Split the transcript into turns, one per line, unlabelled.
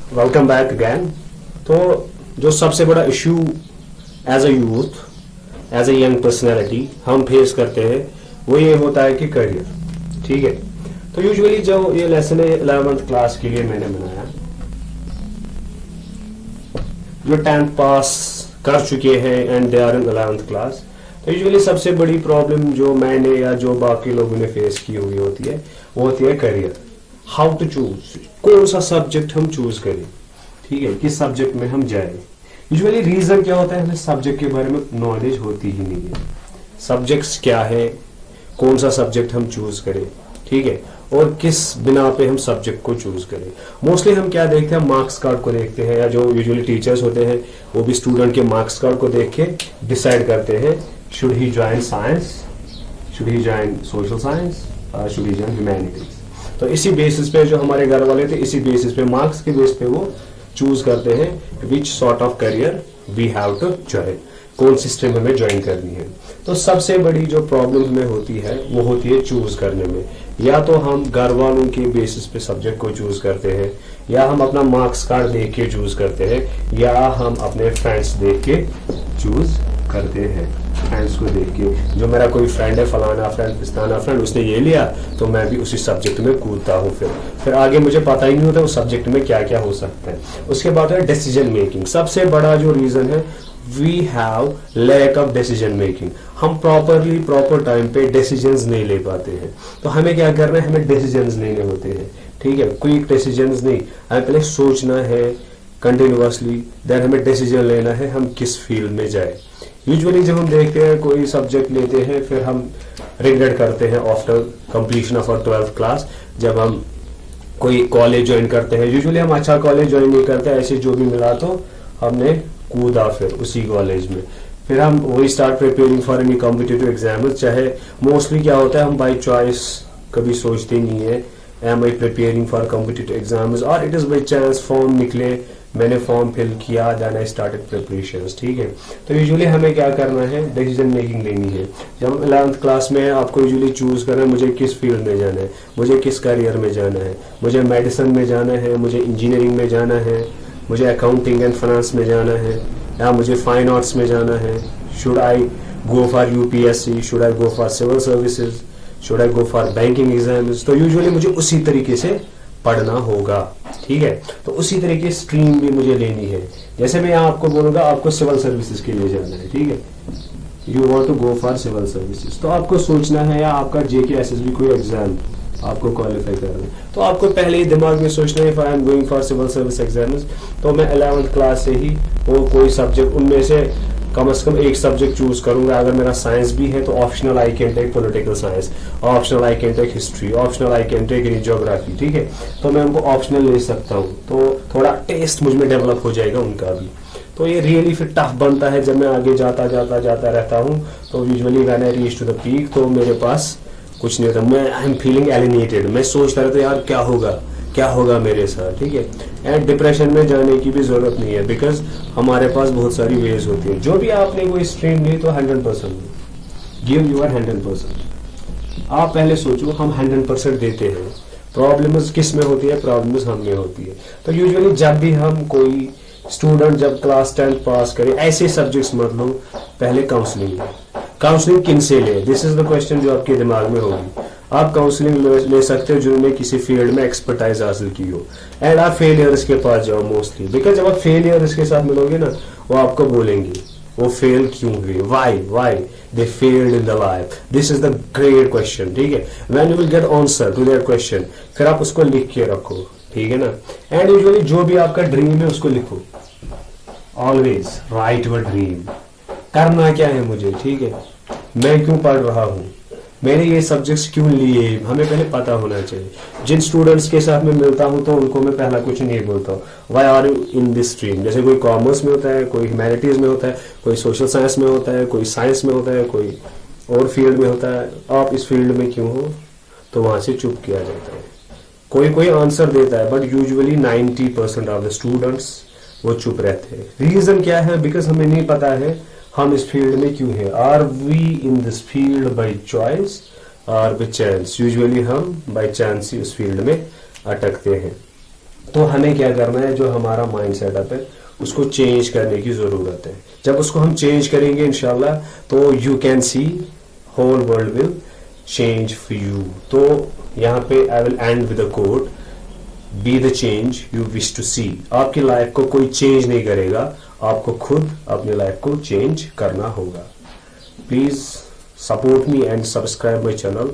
Welcome back again. तो जो सबसे बड़ा issue as a youth, as a young personality हम फेस करते हैं वो ये होता है कि करियर। ठीक है, तो यूजुअली जो ये लेसन है 11th क्लास के लिए मैंने बनाया, जो 10th पास कर चुके हैं and they are in 11th class, तो यूजुअली सबसे बड़ी प्रॉब्लम जो मैंने या जो बाकी लोगों ने फेस की हुई होती है वो होती है करियर। हाउ टू चूज, कौन सा सब्जेक्ट हम चूज करें, ठीक है, किस सब्जेक्ट में हम जाए। यूजुअली रीजन क्या होता है, हमें सब्जेक्ट के बारे में नॉलेज होती ही नहीं है। सब्जेक्ट्स क्या है, कौन सा सब्जेक्ट हम चूज करें, ठीक है, और किस बिना पे हम सब्जेक्ट को चूज करें। मोस्टली हम क्या देखते हैं, मार्क्स कार्ड को देखते हैं, या जो यूजुअली टीचर्स होते हैं वो भी स्टूडेंट के मार्क्स कार्ड को देख के डिसाइड करते हैं should he join science, should he join social science, should he join humanities. तो इसी बेसिस पे जो हमारे घर वाले थे, इसी बेसिस पे, मार्क्स के बेस पे वो चूज करते हैं which sort of career we have to join, कौन सी स्ट्रीम हमें ज्वाइन करनी है। तो सबसे बड़ी जो प्रॉब्लम हमें होती है वो होती है चूज करने में। या तो हम घर वालों के बेसिस पे सब्जेक्ट को चूज करते हैं, या हम अपना मार्क्स कार्ड देख के चूज करते हैं, या हम अपने फ्रेंड्स देख के चूज करते हैं। फ्रेंड्स को देख के, जो मेरा कोई फ्रेंड है, फलाना फ्रेंड, पिस्ताना फ्रेंड, उसने ये लिया तो मैं भी उसी सब्जेक्ट में कूदता हूँ। फिर आगे मुझे पता ही नहीं होता उस सब्जेक्ट में क्या क्या हो सकता है। उसके बाद है डिसीजन मेकिंग। सबसे बड़ा जो रीजन है, we have lack of decision making. हम प्रॉपर टाइम पे डिसीजंस नहीं ले पाते हैं। तो हमें क्या करना है, हमें डिसीजंस लेने होते हैं, ठीक है, क्विक डिसीजंस नहीं, हमें पहले सोचना है कंटिन्यूअसली, देन हमें डिसीजन लेना है हम किस फील्ड में जाए। यूजुअली जब हम देखते हैं कोई सब्जेक्ट लेते हैं, फिर हम रिग्रेट करते हैं after completion of our 12th class. जब हम कोई कॉलेज ज्वाइन करते हैं, यूजुअली हम अच्छा कॉलेज ज्वाइन नहीं करते, ऐसे जो भी मिला तो हमने कूदा फिर उसी कॉलेज में। फिर हम वही start preparing for any competitive exam. चाहे मोस्टली क्या होता है, हम बाई चॉइस कभी सोचते नहीं है am I preparing for competitive exams, और it is by chance form निकले, मैंने फॉर्म फिल किया, देन आई स्टार्टेड प्रिपरेशंस। ठीक है, तो यूजुअली हमें क्या करना है, डिसीजन मेकिंग लेनी है। जब हम 11th क्लास में, आपको यूजुअली चूज करना है मुझे किस फील्ड में जाना है, मुझे किस करियर में जाना है, मुझे मेडिसिन में जाना है, मुझे इंजीनियरिंग में जाना है, मुझे अकाउंटिंग एंड फाइनेंस में जाना है, या मुझे फाइन आर्ट्स में जाना है। Should I go for UPSC, should I go for civil services, should I go for banking exams. तो यूजुअली मुझे उसी तरीके से पढ़ना होगा, ठीक है। तो उसी तरह की स्ट्रीम भी मुझे लेनी है। जैसे मैं यहाँ आपको बोलूंगा आपको सिविल सर्विसेज के लिए जाना है, ठीक है, you want to go for civil services, तो आपको सोचना है, या आपका जेके एसएसबी कोई एग्जाम आपको क्वालिफाई करना है, तो आपको पहले ही दिमाग में सोचना है, I am going for civil service exams, तो मैं 11th क्लास से ही वो कोई सब्जेक्ट उनमें से कम एक सब्जेक्ट चूज करूंगा। अगर मेरा साइंस भी है तो optional I can take political science, optional I can take history, optional I can take geography, ठीक है। तो मैं उनको ऑप्शनल ले सकता हूँ, तो थोड़ा टेस्ट मुझ में डेवलप हो जाएगा उनका भी। तो ये रियली फिर टफ बनता है जब मैं आगे जाता रहता हूँ। तो usually when I reach to the peak, तो मेरे पास कुछ नहीं होता, मैं आई एम फीलिंग एलिनेटेड, मैं सोचता रहता यार क्या होगा मेरे साथ, ठीक है। एंड डिप्रेशन में जाने की भी जरूरत नहीं है, बिकॉज हमारे पास बहुत सारी वेज होती है। जो भी आपने कोई स्ट्रीम ली तो 100% गिव यूर 100%। आप पहले सोचो, हम 100% देते हैं। प्रॉब्लम्स किस में होती है, प्रॉब्लम्स हम में होती है। तो यूजुअली जब भी हम कोई स्टूडेंट जब क्लास 10th पास करे, ऐसे सब्जेक्ट्स मत लो, पहले काउंसलिंग किन से ले, दिस इज द क्वेश्चन जो आपके दिमाग में होगी। आप काउंसलिंग ले सकते हो जिन्होंने किसी फील्ड में एक्सपर्टाइज हासिल की हो, एंड आप फेलियर्स के पास जाओ मोस्टली, बिकॉज जब आप फेलियर्स के साथ मिलोगे ना, वो आपको बोलेंगे वो फेल क्यों हुए, why they failed in the life, this is the great question, ठीक है। When you will get answer to that question, फिर आप उसको लिख के रखो, ठीक है ना। एंड यूजुअली जो भी आपका ड्रीम है उसको लिखो, ऑलवेज राइट योर ड्रीम। करना क्या है मुझे, ठीक है, मैं क्यों पढ़ रहा हूँ, मैंने ये सब्जेक्ट्स क्यों लिए, हमें पहले पता होना चाहिए। जिन स्टूडेंट्स के साथ मैं मिलता हूँ तो उनको मैं पहला कुछ नहीं बोलता हूँ, why are you in this stream. जैसे कोई कॉमर्स में होता है, कोई ह्यूमैनिटीज में होता है, कोई सोशल साइंस में होता है, कोई साइंस में होता है, कोई और फील्ड में होता है, आप इस फील्ड में क्यों हो, तो वहां से चुप किया जाता है। कोई आंसर देता है, but usually 90% of the students वो चुप रहते हैं। रीजन क्या है, बिकॉज हमें नहीं पता है हम इस फील्ड में क्यों है। Are we in this field by choice और बाई चांस। यूजुअली हम बाई चांस ही उस फील्ड में अटकते हैं। तो हमें क्या करना है, जो हमारा माइंड सेटअप है उसको चेंज करने की जरूरत है। जब उसको हम चेंज करेंगे इंशाल्लाह, तो you can see whole world will change for you. तो यहाँ पे I will end with a quote, be the change you wish to see. आपकी लाइफ को कोई चेंज नहीं करेगा, आपको खुद अपनी लाइफ को चेंज करना होगा। Please support me and subscribe my channel.